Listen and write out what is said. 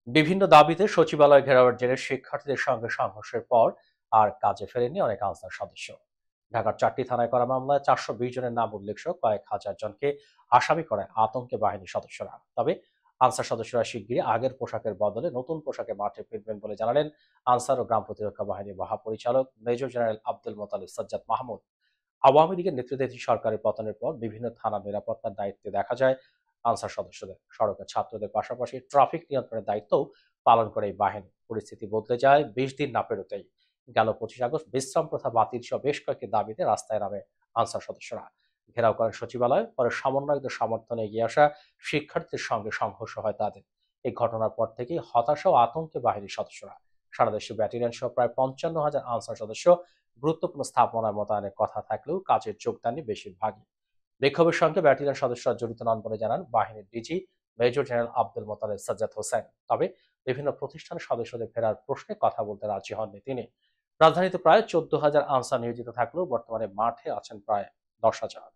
বিভিন্ন দাবিতে সচিবালয় ঘেরাওয়ের জেরে শিক্ষার্থীদের সঙ্গে সংঘর্ষের পর আর কাজে ফেরেননি অনেক আনসার সদস্য। ঢাকার 4টি থানায় করা মামলায় 420 জনের নাম উল্লেখ সহ কয়েক হাজার জনকে আসামি করে আতঙ্কে বাহিনীর সদস্যরা। তবে আনসার সদস্যরা শিগগিরই আগের পোশাকের বদলে নতুন পোশাকে মাঠে ফিরবেন বলে জানালেন আনসার ও গ্রাম প্রতিরক্ষা বাহিনীর মহাপরিচালক মেজর জেনারেল আব্দুল মোতালিব সাজ্জাদ মাহমুদ। আওয়ামী লীগের নেতৃত্বাধীন সরকারের পতনের পর বিভিন্ন থানা নিরাপত্তার দায়িত্বে দেখা যায় আনসার সদস্যদের। সড়কে ছাত্রদের পাশাপাশি ট্রাফিক নিয়ন্ত্রণের দায়িত্বও পালন করে এই বাহিনী। পরিস্থিতি বদলে যায় 20 দিন না পেরোতেই। গেল 25 আগস্ট বিশ্রাম প্রথা বাতিল সহ বেশ কয়েকটি দাবিতে রাস্তায় নামে আনসার সদস্যরা। ঘেরাও করেন সচিবালয়, পরে সমন্বয়কদের সমর্থনে এগিয়ে আসা শিক্ষার্থীদের সঙ্গে সংঘর্ষ হয় তাদের। এই ঘটনার পর থেকেই হতাশা ও আতঙ্কে বাহিনীর সদস্যরা। সারা দেশে ব্যাটালিয়ন সহ প্রায় 55,000 আনসার সদস্য গুরুত্বপূর্ণ স্থাপনায় মোতায়েনের কথা থাকলেও কাজে যোগ দেননি বেশিরভাগই। বিক্ষোভের সঙ্গে ব্যাটালিয়ন সদস্যরা জড়িত নন বলে জানান বাহিনীর DG major general Abdul Motaleb Sajjad Hossain. তবে বিভিন্ন প্রতিষ্ঠানের সদস্যদের ফেরার প্রশ্নে কথা বলতে রাজি হননি তিনি। রাজধানীতে প্রায় 14,000 আনসার নিয়োজিত থাকলেও বর্তমানে মাঠে আছেন প্রায় 10,000।